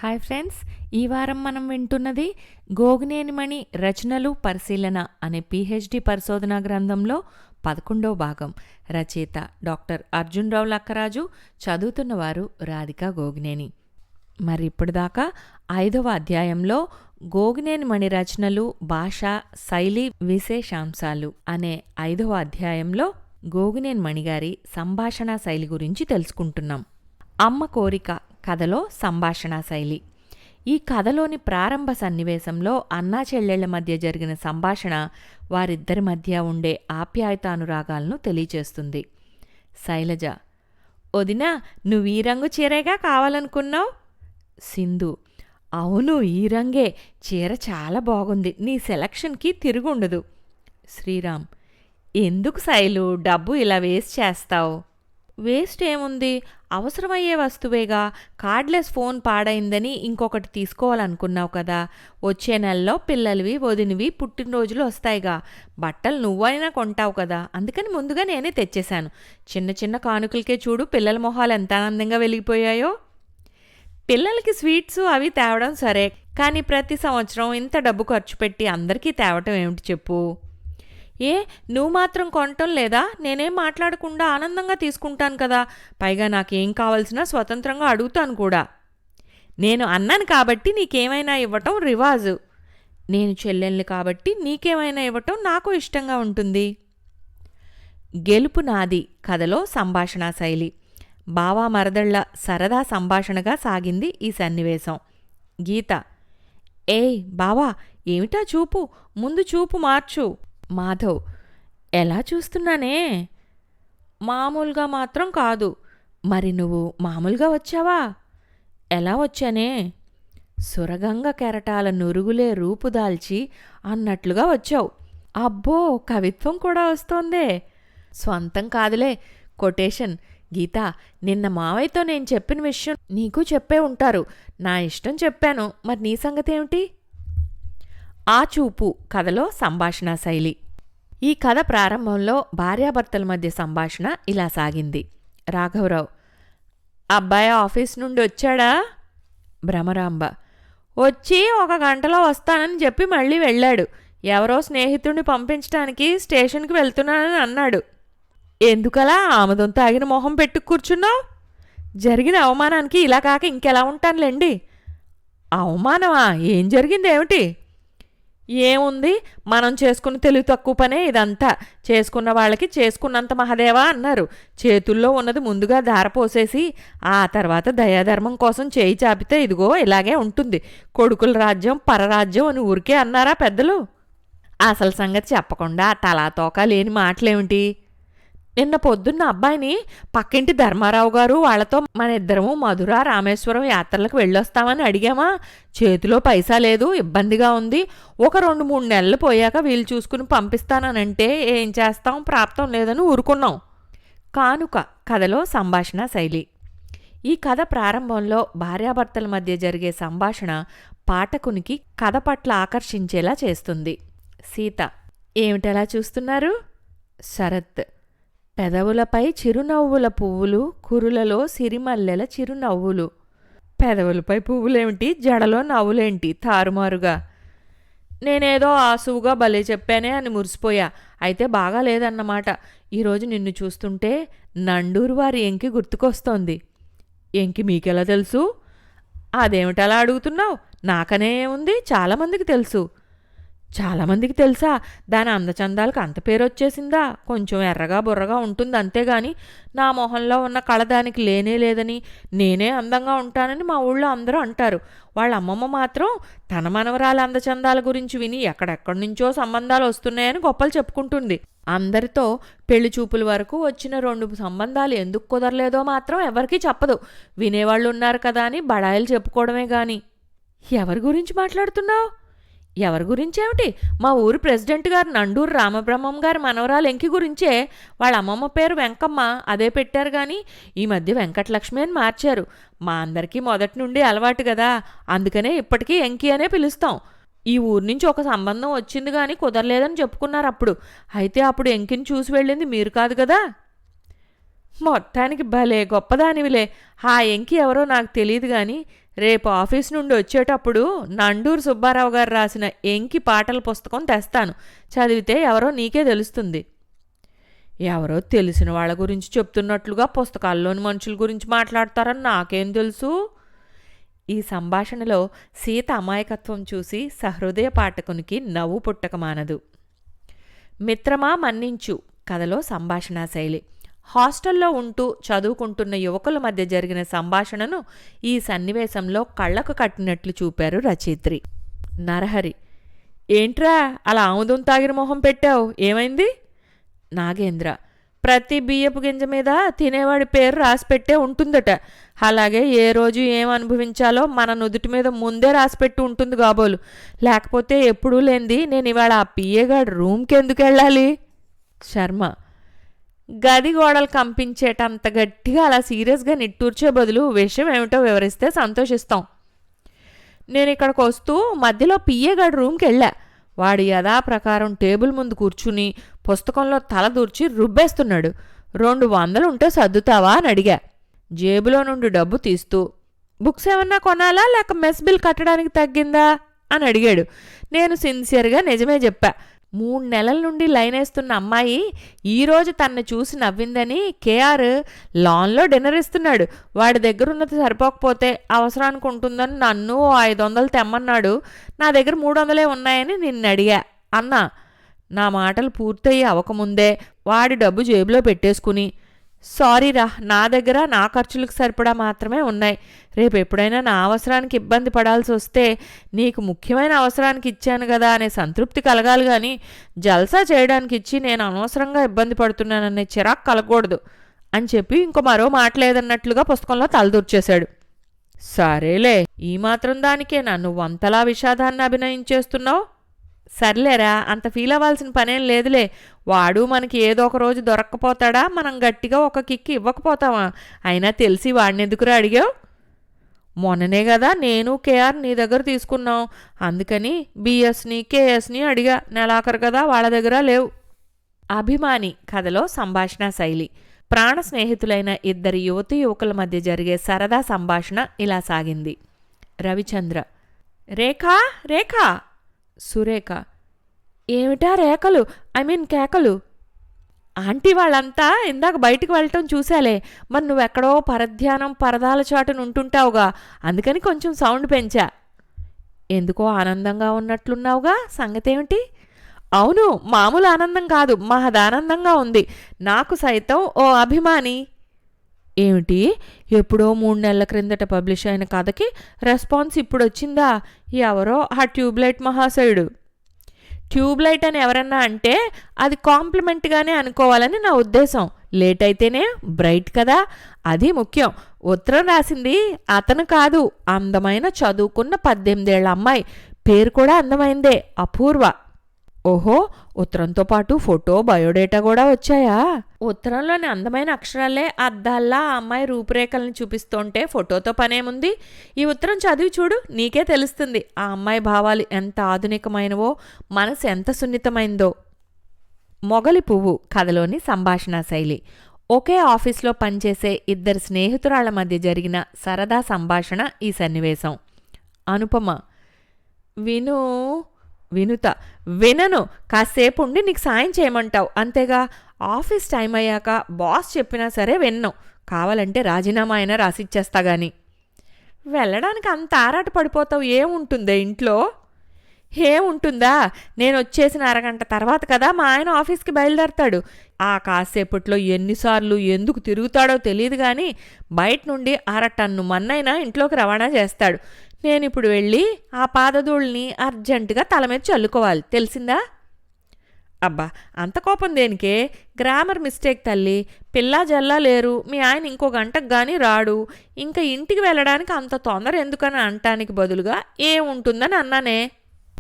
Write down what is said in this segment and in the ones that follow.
Hi friends, ఈ వారం మనం వింటున్నది గోగినేనిమణి రచనలు పరిశీలన అనే పిహెచ్డి పరిశోధనా గ్రంథంలో 11వ భాగం. రచయిత డాక్టర్ అర్జున్ రావు లక్కరాజు, చదువుతున్నవారు రాధిక గోగినేని. మరి ఇప్పటిదాకా 5వ అధ్యాయంలో గోగినేనిమణి రచనలు, భాష, శైలి విశేషాంశాలు అనే 5వ అధ్యాయంలో గోగినేనిమణి గారి సంభాషణా శైలి గురించి తెలుసుకుంటున్నాం. అమ్మ కోరిక కథలో సంభాషణా శైలి. ఈ కథలోని ప్రారంభ సన్నివేశంలో అన్నా చెల్లెళ్ల మధ్య జరిగిన సంభాషణ వారిద్దరి మధ్య ఉండే ఆప్యాయతానురాగాలను తెలియచేస్తుంది. శైలజ: వదినా, నువ్వు ఈ రంగు చీరేగా కావాలనుకున్నావు? సింధు: అవును, ఈ రంగే. చీర చాలా బాగుంది. నీ సెలక్షన్కి తిరుగుండదు. శ్రీరామ్: ఎందుకు శైలు, డబ్బు ఇలా వేస్ట్ చేస్తావు? వేస్ట్ ఏముంది, అవసరమయ్యే వస్తువేగా. కార్డ్లెస్ ఫోన్ పాడైందని ఇంకొకటి తీసుకోవాలనుకున్నావు కదా. వచ్చే నెలలో పిల్లలవి, వదినవి పుట్టినరోజులు వస్తాయిగా. బట్టలు నువ్వైనా కొంటావు కదా, అందుకని ముందుగా నేనే తెచ్చేశాను. చిన్న చిన్న కానుకలకే చూడు పిల్లల మొహాలు ఎంత ఆనందంగా వెలిగిపోయాయో. పిల్లలకి స్వీట్స్ అవి తేవడం సరే, కానీ ప్రతి సంవత్సరం ఇంత డబ్బు ఖర్చు పెట్టి అందరికీ తేవటం ఏమిటి చెప్పు? ఏ, నువ్వు మాత్రం కొనటం లేదా? నేనేం మాట్లాడకుండా ఆనందంగా తీసుకుంటాను కదా. పైగా నాకేం కావాల్సినా స్వతంత్రంగా అడుగుతాను కూడా. నేను అన్నాను కాబట్టి నీకేమైనా ఇవ్వటం రివాజు. నేను చెల్లెల్ని కాబట్టి నీకేమైనా ఇవ్వటం నాకు ఇష్టంగా ఉంటుంది. గెలుపు నాది కథలో సంభాషణా శైలి. బావా మరదళ్ల సరదా సంభాషణగా సాగింది ఈ సన్నివేశం. గీత: ఏయ్ బావా, ఏమిటా చూపు, ముందు చూపు మార్చు. మాధవ్: ఎలా చూస్తున్నానే? మామూలుగా మాత్రం కాదు. మరి నువ్వు మామూలుగా వచ్చావా? ఎలా వచ్చానే? సురగంగ కెరటాల నురుగులే రూపుదాల్చి అన్నట్లుగా వచ్చావు. అబ్బో, కవిత్వం కూడా వస్తోందే. స్వంతం కాదులే, కొటేషన్. గీత, నిన్న మావయ్యతో నేను చెప్పిన విషయం నీకు చెప్పే ఉంటారు. నా ఇష్టం చెప్పాను, మరి నీ సంగతి ఏమిటి? ఆ చూపు కథలో సంభాషణా శైలి. ఈ కథ ప్రారంభంలో భార్యాభర్తల మధ్య సంభాషణ ఇలా సాగింది. రాఘవరావు: అబ్బాయి ఆఫీస్ నుండి వచ్చాడా? భ్రమరాంబ: వచ్చి 1 గంటలో వస్తానని చెప్పి మళ్ళీ వెళ్ళాడు. ఎవరో స్నేహితుడిని పంపించడానికి స్టేషన్కి వెళ్తున్నానని అన్నాడు. ఎందుకలా ఆముదం తాగిన మొహం పెట్టు కూర్చున్నావు? జరిగిన అవమానానికి ఇలా కాక ఇంకెలా ఉంటానులేండి. అవమానమా? ఏం జరిగిందేమిటి? ఏముంది, మనం చేసుకున్న తెలివి తక్కువ పనే ఇదంతా. చేసుకున్న వాళ్ళకి చేసుకున్నంత మహదేవా అన్నారు. చేతుల్లో ఉన్నది ముందుగా ధారపోసేసి ఆ తర్వాత దయాధర్మం కోసం చేయి చాపితే ఇదిగో ఇలాగే ఉంటుంది. కొడుకుల రాజ్యం పరరాజ్యం అని ఊరికే అన్నారా పెద్దలు? అసలు సంగతి చెప్పకుండా తలాతోక లేని మాటలేమిటి? నిన్న పొద్దున్న అబ్బాయిని పక్కింటి ధర్మారావు గారు వాళ్ళతో మన ఇద్దరము మధుర రామేశ్వరం యాత్రలకు వెళ్ళొస్తామని అడిగామా. చేతిలో పైసా లేదు, ఇబ్బందిగా ఉంది. ఒక 2-3 నెలలు పోయాక వీలు చూసుకుని పంపిస్తానంటే ఏం చేస్తాం, ప్రాప్తం లేదని ఊరుకున్నాం. కానుక కథలో సంభాషణ శైలి. ఈ కథ ప్రారంభంలో భార్యాభర్తల మధ్య జరిగే సంభాషణ పాఠకునికి కథ పట్ల ఆకర్షించేలా చేస్తుంది. సీత: ఏమిటలా చూస్తున్నారు? శరత్: పెదవులపై చిరునవ్వుల పువ్వులు, కురులలో సిరిమల్లెల చిరునవ్వులు. పెదవులపై పువ్వులేమిటి, జడలో నవ్వులేంటి తారుమారుగా? నేనేదో ఆసువుగా భలే చెప్పానే అని మురిసిపోయా. అయితే బాగా లేదన్నమాట. ఈరోజు నిన్ను చూస్తుంటే నండూరు వారి ఎంకి గుర్తుకొస్తోంది. ఎంకి మీకెలా తెలుసు? అదేమిటలా అడుగుతున్నావు? నాకనే ఉంది, చాలామందికి తెలుసు. చాలామందికి తెలుసా? దాని అందచందాలకు అంత పేరు వచ్చేసిందా? కొంచెం ఎర్రగా బుర్రగా ఉంటుంది అంతేగాని నా మొహంలో ఉన్న కళ దానికి లేనే లేదని, నేనే అందంగా ఉంటానని మా ఊళ్ళో అందరూ అంటారు. వాళ్ళ అమ్మమ్మ మాత్రం తన మనవరాల అందచందాల గురించి విని ఎక్కడెక్కడి నుంచో సంబంధాలు వస్తున్నాయని గొప్పలు చెప్పుకుంటుంది. అందరితో పెళ్లి చూపుల వరకు వచ్చిన 2 సంబంధాలు ఎందుకు కుదరలేదో మాత్రం ఎవరికీ చెప్పదు. వినేవాళ్ళు ఉన్నారు కదా అని బడాయిలు చెప్పుకోవడమే గాని. ఎవరి గురించి మాట్లాడుతున్నావు? ఎవరి గురించేమిటి? మా ఊరి ప్రెసిడెంట్ గారు నండూరు రామబ్రహ్మం గారి మనవరాలు ఎంకి గురించే. వాళ్ళ అమ్మమ్మ పేరు వెంకమ్మ, అదే పెట్టారు గాని ఈ మధ్య వెంకటలక్ష్మి అని మార్చారు. మా అందరికీ మొదటి నుండి అలవాటు కదా, అందుకనే ఇప్పటికీ ఎంకి అనే పిలుస్తాం. ఈ ఊరి నుంచి ఒక సంబంధం వచ్చింది గాని కుదరలేదని చెప్పుకున్నారు అప్పుడు. అయితే అప్పుడు ఎంకిని చూసి వెళ్ళింది మీరు కాదు కదా. మొత్తానికి భలే గొప్పదానివిలే. ఆ ఎంకి ఎవరో నాకు తెలియదు గాని రేపు ఆఫీస్ నుండి వచ్చేటప్పుడు నండూరు సుబ్బారావు గారు రాసిన ఎంకి పాటల పుస్తకం తెస్తాను. చదివితే ఎవరో నీకే తెలుస్తుంది. ఎవరో తెలిసిన వాళ్ళ గురించి చెప్తున్నట్లుగా పుస్తకాల్లోని మనుషుల గురించి మాట్లాడతారని నాకేం తెలుసు? ఈ సంభాషణలో సీత అమాయకత్వం చూసి సహృదయ పాఠకునికి నవ్వు పుట్టక మానదు. మిత్రమా మన్నించు కథలో సంభాషణా శైలి. హాస్టల్లో ఉంటూ చదువుకుంటున్న యువకుల మధ్య జరిగిన సంభాషణను ఈ సన్నివేశంలో కళ్లకు కట్టినట్లు చూపారు రచయిత్రి. నరహరి: ఏంట్రా అలా ఆముదం తాగిన మొహం పెట్టావు, ఏమైంది? నాగేంద్ర: ప్రతి బియ్యపు గింజ మీద తినేవాడి పేరు రాసిపెట్టే ఉంటుందట. అలాగే ఏ రోజు ఏం అనుభవించాలో మన నుదుటి మీద ముందే రాసిపెట్టి ఉంటుంది కాబోలు. లేకపోతే ఎప్పుడూ లేంది నేను ఇవాళ ఆ పియ్యగాడు రూమ్కి ఎందుకు వెళ్ళాలి? శర్మ: గది గోడలు కంపించేటంత గట్టిగా అలా సీరియస్గా నిట్టూర్చే బదులు విషయం ఏమిటో వివరిస్తే సంతోషిస్తాం. నేను ఇక్కడికి వస్తూ మధ్యలో పియ్యగాడు రూమ్కి వెళ్ళా. వాడు యథాప్రకారం టేబుల్ ముందు కూర్చుని పుస్తకంలో తల దూర్చి రుబ్బేస్తున్నాడు. 200 ఉంటే సర్దుతావా అని అడిగా. జేబులో నుండి డబ్బు తీస్తూ, బుక్స్ ఏమన్నా కొనాలా లేక మెస్ బిల్ కట్టడానికి తగ్గిందా అని అడిగాడు. నేను సిన్సియర్గా నిజమే చెప్పా. 3 నెలల నుండి లైనేస్తున్న అమ్మాయి ఈరోజు తన్ను చూసి నవ్విందని కేఆర్ లాన్లో డిన్నర్ ఇస్తున్నాడు. వాడి దగ్గరున్నది సరిపోకపోతే అవసరానికి ఉంటుందని నన్ను 500 తెమ్మన్నాడు. నా దగ్గర 300 ఉన్నాయని నిన్ను అడిగా అన్నా. నా మాటలు పూర్తయి అవకముందే వాడి డబ్బు జేబులో పెట్టేసుకుని, సారీరా, నా దగ్గర నా ఖర్చులకు సరిపడా మాత్రమే ఉన్నాయి. రేపు ఎప్పుడైనా నా అవసరానికి ఇబ్బంది పడాల్సి వస్తే నీకు ముఖ్యమైన అవసరానికి ఇచ్చాను కదా అనే సంతృప్తి కలగాలి కానీ జల్సా చేయడానికి ఇచ్చి నేను అనవసరంగా ఇబ్బంది పడుతున్నాననే చిరాకు కలగకూడదు అని చెప్పి ఇంకో మరో మాట లేదన్నట్లుగా పుస్తకంలో తలదూర్చేశాడు. సరేలే, ఈ మాత్రం దానికే నన్ను వంతలా విషాదాన్ని అభినయించేస్తున్నావు. సర్లేరా, అంత ఫీల్ అవ్వాల్సిన పనేం లేదులే. వాడు మనకి ఏదో ఒక రోజు దొరక్కపోతాడా? మనం గట్టిగా ఒక కిక్కి ఇవ్వకపోతావా? అయినా తెలిసి వాడిని ఎందుకురా అడిగావు? మొన్ననే కదా నేను కేఆర్ నీ దగ్గర తీసుకున్నాం. అందుకని బిఎస్ని కేఎస్ని అడిగా. నెలాఖరు కదా, వాళ్ళ దగ్గర లేవు. అభిమాని కథలో సంభాషణ శైలి. ప్రాణ స్నేహితులైన 2 యువతీ యువకుల మధ్య జరిగే సరదా సంభాషణ ఇలా సాగింది. రవిచంద్ర: రేఖా రేఖా. సురేఖ: ఏమిటా రేఖలు, కేకలు? ఆంటీ వాళ్ళంతా ఇందాక బయటికి వెళ్ళటం చూశాలే. మరి నువ్వెక్కడో పరధ్యానం పరదాల చాటును ఉంటుంటావుగా, అందుకని కొంచెం సౌండ్ పెంచా. ఎందుకో ఆనందంగా ఉన్నట్లున్నావుగా, సంగతేమిటి? అవును, మామూలు ఆనందం కాదు, మహదానందంగా ఉంది. నాకు సైతం ఓ అభిమాని. ఏమిటి? ఎప్పుడో 3 నెలల క్రిందట పబ్లిష్ అయిన కథకి రెస్పాన్స్ ఇప్పుడొచ్చిందా? ఎవరో ఆ ట్యూబ్లైట్ మహాశయుడు. ట్యూబ్లైట్ అని ఎవరన్నా అంటే అది కాంప్లిమెంట్గానే అనుకోవాలని నా ఉద్దేశం. లేట్ అయితేనే బ్రైట్ కదా, అది ముఖ్యం. ఉత్తరం రాసింది అతను కాదు, అందమైన చదువుకున్న 18 ఏళ్ల అమ్మాయి. పేరు కూడా అందమైందే, అపూర్వ. ఓహో, ఉత్తరంతో పాటు ఫోటో బయోడేటా కూడా వచ్చాయా? ఉత్తరంలోని అందమైన అక్షరాలే అద్దాల్లా ఆ అమ్మాయి రూపురేఖల్ని చూపిస్తుంటే ఫోటోతో పనేముంది? ఈ ఉత్తరం చదివి చూడు, నీకే తెలుస్తుంది ఆ అమ్మాయి భావాలు ఎంత ఆధునికమైనవో, మనసు ఎంత సున్నితమైందో. మొగలి పువ్వు కథలోని సంభాషణా శైలి. ఒకే ఆఫీస్లో పనిచేసే 2 స్నేహితురాళ్ల మధ్య జరిగిన సరదా సంభాషణ ఈ సన్నివేశం. అనుపమ: వినుత: వినను, కాసేపు ఉండి నీకు సాయం చేయమంటావు అంతేగా. ఆఫీస్ టైం అయ్యాక బాస్ చెప్పినా సరే విన్ను. కావాలంటే రాజీనామా అయినా రాసిచ్చేస్తా గాని. వెళ్ళడానికి అంత ఆరాట పడిపోతావు, ఏముంటుందే ఇంట్లో? ఏముంటుందా? నేను వచ్చేసిన అరగంట తర్వాత కదా మా ఆయన ఆఫీస్కి బయలుదేరతాడు. ఆ కాసేపట్లో ఎన్నిసార్లు ఎందుకు తిరుగుతాడో తెలియదు కానీ బయట నుండి 1/2 టన్ను మన్నైనా ఇంట్లోకి రవాణా చేస్తాడు. నేనిప్పుడు వెళ్ళి ఆ పాదధూళ్ళని అర్జెంటుగా తల మీద చల్లుకోవాలి, తెలిసిందా? అబ్బా, అంత కోపం దేనికే? గ్రామర్ మిస్టేక్ తల్లి. పిల్లా జల్లా లేరు, మీ ఆయన ఇంకో గంటకు గాని రాడు. ఇంకా ఇంటికి వెళ్ళడానికి అంత తొందర ఎందుకని అంటానికి బదులుగా ఏముంటుందని అన్నానే.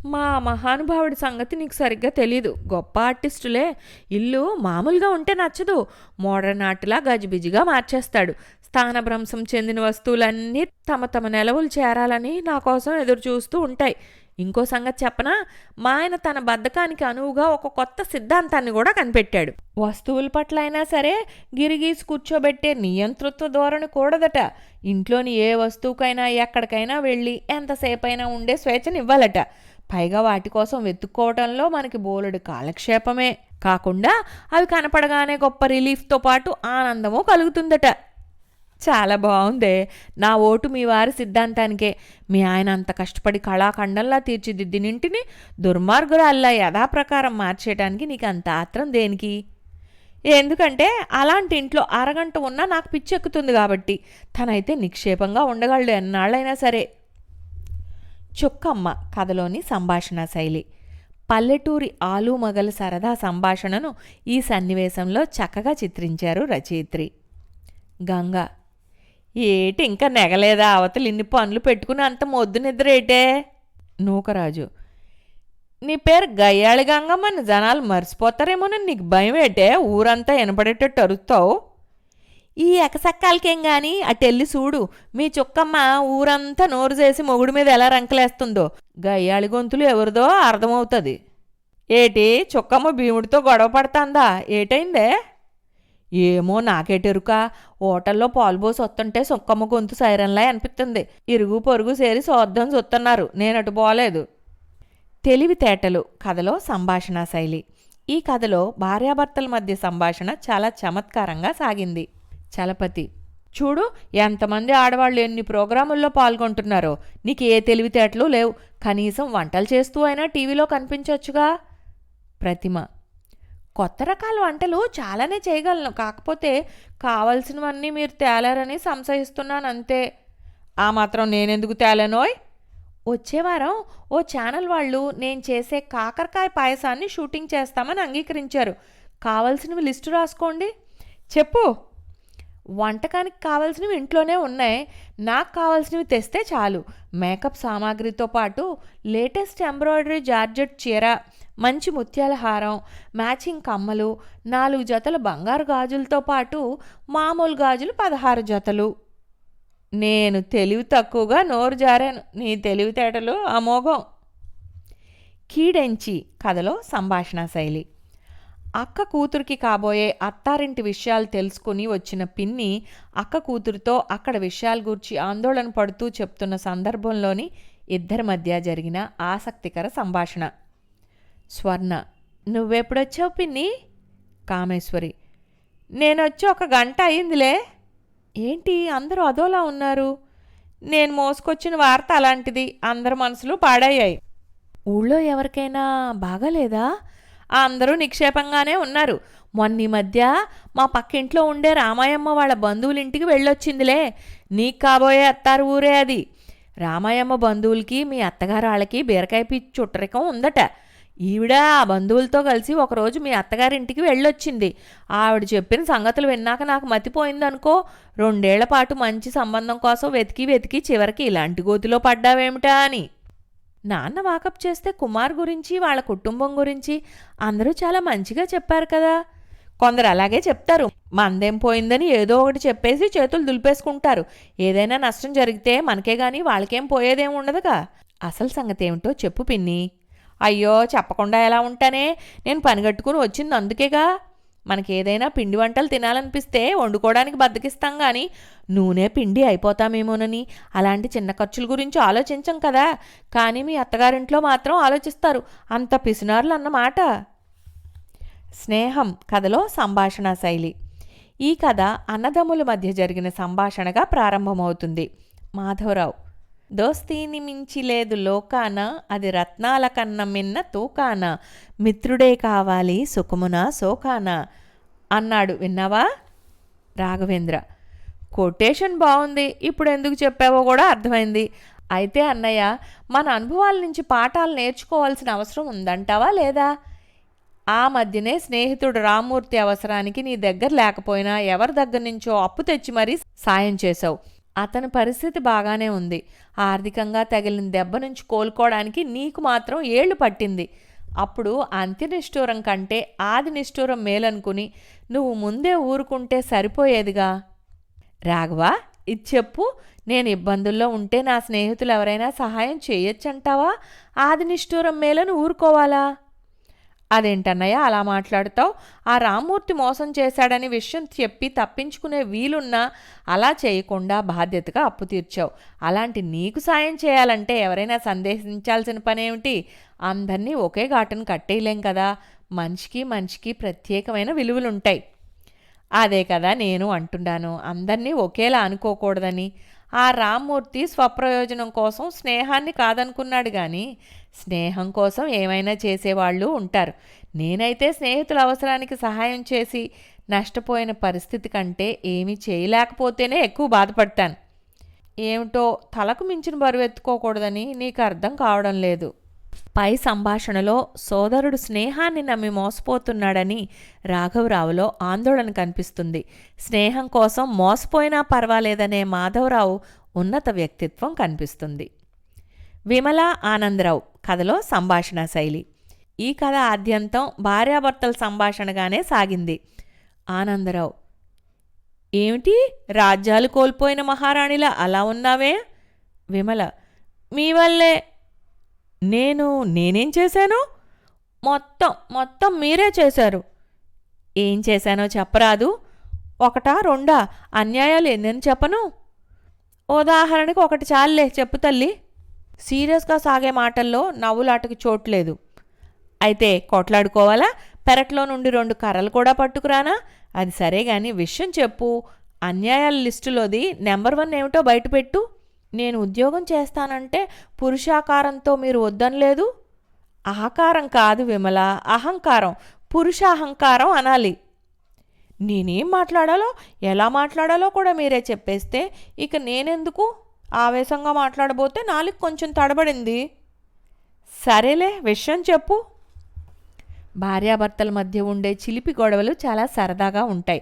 మా మహానుభావుడి సంగతి నీకు సరిగ్గా తెలీదు. గొప్ప ఆర్టిస్టులే. ఇల్లు మామూలుగా ఉంటే నచ్చదు, మోడర్న్ ఆర్ట్లా గజిబిజిగా మార్చేస్తాడు. స్థానభ్రంశం చెందిన వస్తువులన్నీ తమ తమ నెలవులు చేరాలని నా కోసం ఎదురు చూస్తూ ఉంటాయి. ఇంకో సంగతి చెప్పనా, మా ఆయన తన బద్ధకానికి అనువుగా ఒక కొత్త సిద్ధాంతాన్ని కూడా కనిపెట్టాడు. వస్తువుల పట్ల అయినా సరే గిరిగీసి కూర్చోబెట్టే నియంతృత్వ ధోరణి కూడదట. ఇంట్లోని ఏ వస్తువుకైనా ఎక్కడికైనా వెళ్ళి ఎంతసేపైనా ఉండే స్వేచ్ఛనివ్వాలట. పైగా వాటి కోసం వెతుక్కోవడంలో మనకి బోలెడు కాలక్షేపమే కాకుండా అవి కనపడగానే గొప్ప రిలీఫ్తో పాటు ఆనందము కలుగుతుందట. చాలా బాగుందే. నా ఓటు మీ వారి సిద్ధాంతానికే. మీ ఆయన అంత కష్టపడి కళాఖండంలా తీర్చిదిద్దినింటిని దుర్మార్గురాల్లా యథాప్రకారం మార్చేయడానికి నీకు అంత ఆత్రం దేనికి? ఎందుకంటే అలాంటి ఇంట్లో అరగంట ఉన్నా నాకు పిచ్చెక్కుతుంది కాబట్టి. తనైతే నిక్షేపంగా ఉండగలడు ఎన్నాళ్ళైనా సరే. చుక్కమ్మ కథలోని సంభాషణ శైలి. పల్లెటూరి ఆలుమగల సరదా సంభాషణను ఈ సన్నివేశంలో చక్కగా చిత్రించారు రచయిత్రి. గంగ: ఏటి ఇంకా నెగలేదా? అవతలు ఇన్ని పనులు పెట్టుకుని అంత మొద్దు నిద్రేటే? నూకరాజు: నీ పేరు గయ్యాళి గంగమ్మని జనాలు మర్చిపోతారేమోనని నీకు భయం ఏటే ఊరంతా వినపడేటట్టు అరుస్తావు? ఈ ఎకసక్కాలకేం గాని అటెళ్ళి చూడు, మీ చుక్కమ్మ ఊరంతా నోరు చేసి మొగుడి మీద ఎలా రంకలేస్తుందో. గయ్యాళి గొంతులు ఎవరిదో అర్థమవుతుంది. ఏటి చుక్కమ్మ భీముడితో గొడవ పడుతుందా? ఏటైందే? ఏమో నాకేటెరుక. హోటల్లో పాలుబోసి వస్తుంటే చుక్కమ్మ గొంతు సైరన్లా అనిపిస్తుంది. ఇరుగు పొరుగు సేరి సోద్దం చూస్తున్నారు. నేనటు పోలేదు. తెలివితేటలు కథలో సంభాషణ శైలి. ఈ కథలో భార్యాభర్తల మధ్య సంభాషణ చాలా చమత్కారంగా సాగింది. చలపతి: చూడు, ఎంతమంది ఆడవాళ్ళు ఎన్ని ప్రోగ్రాముల్లో పాల్గొంటున్నారో. నీకు ఏ తెలివితేటలు లేవు. కనీసం వంటలు చేస్తూ అయినా టీవీలో కనిపించవచ్చుగా. ప్రతిమ: కొత్త రకాల వంటలు చాలానే చేయగలను, కాకపోతే కావలసినవన్నీ మీరు తేలారని సంశయిస్తున్నానంతే. ఆ మాత్రం నేనెందుకు తేలేనోయ్? వచ్చే వారం ఓ ఛానల్ వాళ్ళు నేను చేసే కాకరకాయ పాయసాన్ని షూటింగ్ చేస్తామని అంగీకరించారు. కావలసినవి లిస్టు రాసుకోండి. చెప్పు. వంటకానికి కావాల్సినవి ఇంట్లోనే ఉన్నాయి. నాకు కావాల్సినవి తెస్తే చాలు. మేకప్ సామాగ్రితో పాటు లేటెస్ట్ ఎంబ్రాయిడరీ జార్జెట్ చీర, మంచి ముత్యాల హారం, మ్యాచింగ్ కమ్మలు, 4 జతల బంగారు గాజులతో పాటు మామూలు గాజులు 16 జతలు. నేను తెలివి తక్కువగా నోరు జారాను. నీ తెలివితేటలు అమోఘం. కీడెంచి కథలో సంభాషణ శైలి. అక్క కూతురికి కాబోయే అత్తారింటి విషయాలు తెలుసుకుని వచ్చిన పిన్ని అక్క కూతురితో అక్కడ విషయాల గురించి ఆందోళన పడుతూ చెప్తున్న సందర్భంలోని ఇద్దరి మధ్య జరిగిన ఆసక్తికర సంభాషణ. స్వర్ణ: నువ్వెప్పుడొచ్చావు పిన్ని? కామేశ్వరి: నేనొచ్చి 1 గంట అయిందిలే. ఏంటి అందరూ అదోలా ఉన్నారు? నేను మోసుకొచ్చిన వార్త అలాంటిది. అందరి మనసులు పాడయ్యాయి. ఊళ్ళో ఎవరికైనా బాగాలేదా? అందరూ నిక్షేపంగానే ఉన్నారు. మొన్న ఈ మధ్య మా పక్కింట్లో ఉండే రామాయమ్మ వాళ్ళ బంధువులింటికి వెళ్ళొచ్చిందిలే. నీకు కాబోయే అత్తారు ఊరే అది. రామాయమ్మ బంధువులకి మీ అత్తగారు వాళ్ళకి బీరకాయ పిచ్చి చుట్టరికం ఉందట. ఈవిడ ఆ బంధువులతో కలిసి ఒకరోజు మీ అత్తగారింటికి వెళ్ళొచ్చింది. ఆవిడ చెప్పిన సంగతులు విన్నాక నాకు మతిపోయిందనుకో. 2 ఏళ్ల పాటు మంచి సంబంధం కోసం వెతికి వెతికి చివరికి ఇలాంటి గోతిలో పడ్డావేమిటా అని. నాన్న వాకప్ చేస్తే కుమార్ గురించి వాళ్ళ కుటుంబం గురించి అందరూ చాలా మంచిగా చెప్పారు కదా. కొందరు అలాగే చెప్తారు. మందేం పోయిందని ఏదో ఒకటి చెప్పేసి చేతులు దులిపేసుకుంటారు. ఏదైనా నష్టం జరిగితే మనకే గాని వాళ్ళకేం పోయేదేం ఉండదుగా. అసలు సంగతి ఏమిటో చెప్పు పిన్ని. అయ్యో చెప్పకుండా ఎలా ఉంటానే? నేను పనిగట్టుకుని వచ్చింది అందుకేగా. మనకి ఏదైనా పిండి వంటలు తినాలనిపిస్తే వండుకోవడానికి బద్దకిస్తాం కానీ నూనె పిండి అయిపోతామేమోనని అలాంటి చిన్న ఖర్చుల గురించి ఆలోచించం కదా. కానీ మీ అత్తగారింట్లో మాత్రం ఆలోచిస్తారు. అంత పిసినారులు అన్నమాట. స్నేహం కథలో సంభాషణ శైలి. ఈ కథ అన్నదమ్ముల మధ్య జరిగిన సంభాషణగా ప్రారంభమవుతుంది. మాధవరావు: దోస్తీని మించి లేదు లోకాన, అది రత్నాల కన్న మిన్న తూకాన, మిత్రుడే కావాలి సుఖమున శోకాన అన్నాడు, విన్నావా? రాఘవేంద్ర: కొటేషన్ బాగుంది. ఇప్పుడు ఎందుకు చెప్పావో కూడా అర్థమైంది. అయితే అన్నయ్య, మన అనుభవాల నుంచి పాఠాలు నేర్చుకోవాల్సిన అవసరం ఉందంటావా లేదా? ఆ మధ్యనే స్నేహితుడు రామ్మూర్తి అవసరానికి నీ దగ్గర లేకపోయినా ఎవరి దగ్గర నుంచో అప్పు తెచ్చి మరీ సాయం చేశావు. అతని పరిస్థితి బాగానే ఉంది. ఆర్థికంగా తగిలిన దెబ్బ నుంచి కోలుకోవడానికి నీకు మాత్రం ఏళ్లు పట్టింది. అప్పుడు అంత్యనిష్ఠూరం కంటే ఆది నిష్ఠూరం మేలనుకుని నువ్వు ముందే ఊరుకుంటే సరిపోయేదిగా. రాఘవా, ఇది చెప్పు. నేను ఇబ్బందుల్లో ఉంటే నా స్నేహితులు ఎవరైనా సహాయం చేయొచ్చంటావా? ఆది నిష్ఠూరం మేలను ఊరుకోవాలా? అదేంటన్నయ్య అలా మాట్లాడుతావు? ఆ రామ్మూర్తి మోసం చేశాడని విషయం చెప్పి తప్పించుకునే వీలున్నా అలా చేయకుండా బాధ్యతగా అప్పు తీర్చావు. అలాంటి నీకు సాయం చేయాలంటే ఎవరైనా సందేహించాల్సిన పనేమిటి? అందరినీ ఒకే ఘాటును కట్టేయలేం కదా. మనిషికి మనిషికి ప్రత్యేకమైన విలువలుంటాయి. అదే కదా నేను అంటున్నాను, అందరినీ ఒకేలా అనుకోకూడదని. ఆ రామ్మూర్తి స్వప్రయోజనం కోసం స్నేహాన్ని కాదనుకున్నాడు కానీ స్నేహం కోసం ఏమైనా చేసేవాళ్ళు ఉంటారు. నేనైతే స్నేహితుల అవసరానికి సహాయం చేసి నష్టపోయిన పరిస్థితి కంటే ఏమీ చేయలేకపోతేనే ఎక్కువ బాధపడతాను. ఏమిటో తలకు మించిన బరువెత్తుకోకూడదని నీకు అర్థం కావడం లేదు. పై సంభాషణలో సోదరుడు స్నేహాన్ని నమ్మి మోసపోతున్నాడని రాఘవరావులో ఆందోళన కనిపిస్తుంది. స్నేహం కోసం మోసపోయినా పర్వాలేదనే మాధవరావు ఉన్నత వ్యక్తిత్వం కనిపిస్తుంది. విమల ఆనందరావు కథలో సంభాషణ శైలి. ఈ కథ ఆద్యంతం భార్యాభర్తల సంభాషణగానే సాగింది. ఆనందరావు: ఏమిటి రాజ్యాలు కోల్పోయిన మహారాణిలా అలా ఉన్నావే? విమల: మీ వల్లే. నేనేం చేశాను? మొత్తం మీరే చేశారు. ఏం చేశానో చెప్పరాదు? ఒకటా రెండా? అన్యాయాలు ఎన్నని చెప్పను? ఉదాహరణకి ఒకటి చాలులే, చెప్పు తల్లి. సీరియస్గా సాగే మాటల్లో నవ్వులాటకి చోట్లేదు. అయితే కొట్లాడుకోవాలా? పెరట్లో నుండి 2 కర్రలు కూడా పట్టుకురానా? అది సరే గాని విషయం చెప్పు. అన్యాయాల లిస్టులోది నెంబర్ 1 ఏమిటో బయటపెట్టు. నేను ఉద్యోగం చేస్తానంటే పురుషాకారంతో మీరు వద్దనలేదు? ఆకారం కాదు విమల, అహంకారం. పురుషాహంకారం అనాలి. నేనేం మాట్లాడాలో ఎలా మాట్లాడాలో కూడా మీరే చెప్పేస్తే ఇక నేనెందుకు? ఆవేశంగా మాట్లాడబోతే నాలుగు కొంచెం తడబడింది. సరేలే, విషయం చెప్పు. భార్యాభర్తల మధ్య ఉండే చిలిపి గొడవలు చాలా సరదాగా ఉంటాయి.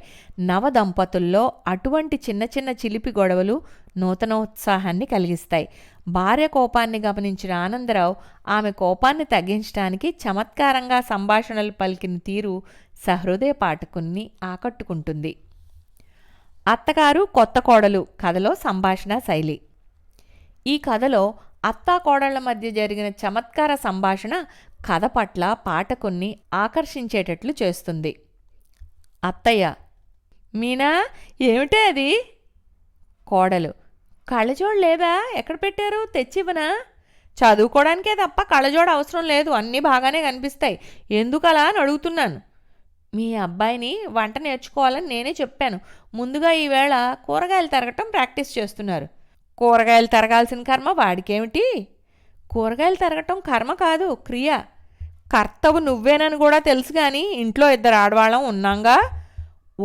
నవ దంపతుల్లో అటువంటి చిన్న చిన్న చిలిపి గొడవలు నూతనోత్సాహాన్ని కలిగిస్తాయి. భార్య కోపాన్ని గమనించిన ఆనందరావు ఆమె కోపాన్ని తగ్గించడానికి చమత్కారంగా సంభాషణలు పలికిన తీరు సహృదయ పాఠకున్ని ఆకట్టుకుంటుంది. అత్తగారు కొత్త కోడలు కథలో సంభాషణ శైలి. ఈ కథలో అత్తా కోడళ్ల మధ్య జరిగిన చమత్కార సంభాషణ కథ పట్ల పాఠకున్ని ఆకర్షించేటట్లు చేస్తుంది. అత్తయ్య: మీనా, ఏమిటే అది? కోడలు: కళ్ళజోడు లేదా? ఎక్కడ పెట్టారు? తెచ్చివ్వనా? చదువుకోవడానికే తప్ప కళ్ళజోడు అవసరం లేదు, అన్నీ బాగానే కనిపిస్తాయి. ఎందుకలా అని అడుగుతున్నాను. మీ అబ్బాయిని వంట నేర్చుకోవాలని నేనే చెప్పాను. ముందుగా ఈవేళ కూరగాయలు తరగటం ప్రాక్టీస్ చేస్తున్నారు. కూరగాయలు తరగాల్సిన కర్మ వాడికేమిటి? కూరగాయలు తరగటం కర్మ కాదు, క్రియ. కర్తవు నువ్వేనని కూడా తెలుసు కానీ ఇంట్లో 2 ఆడవాళ్ళం ఉన్నాంగా.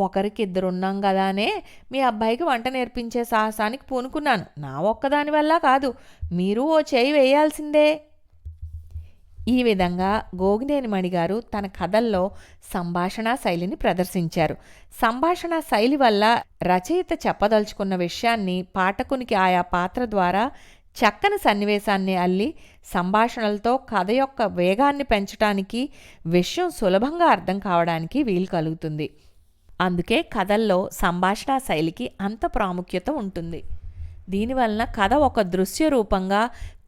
ఒకరికిద్దరు ఉన్నాం కదానే మీ అబ్బాయికి వంట నేర్పించే సాహసానికి పూనుకున్నాను. నా ఒక్కదాని వల్ల కాదు, మీరు ఓ చేయి వేయాల్సిందే. ఈ విధంగా గోగినేని మణిగారు తన కథల్లో సంభాషణా శైలిని ప్రదర్శించారు. సంభాషణా శైలి వల్ల రచయిత చెప్పదలుచుకున్న విషయాన్ని పాఠకునికి ఆయా పాత్ర ద్వారా చక్కని సన్నివేశాన్ని అల్లి సంభాషణలతో కథ యొక్క వేగాన్ని పెంచడానికి, విషయం సులభంగా అర్థం కావడానికి వీలు కలుగుతుంది. అందుకే కథల్లో సంభాషణా శైలికి అంత ప్రాముఖ్యత ఉంటుంది. దీనివలన కథ ఒక దృశ్య రూపంగా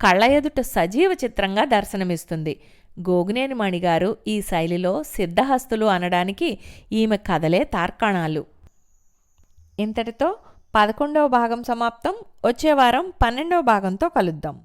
కళ్ళ ఎదుట సజీవ చిత్రంగా దర్శనమిస్తుంది. గోగినేని మణిగారు ఈ శైలిలో సిద్ధహస్తులు అనడానికి ఈమె కథలే తార్కాణాలు. ఇంతటితో 11వ భాగం సమాప్తం. వచ్చే వారం 12వ భాగంతో కలుద్దాం.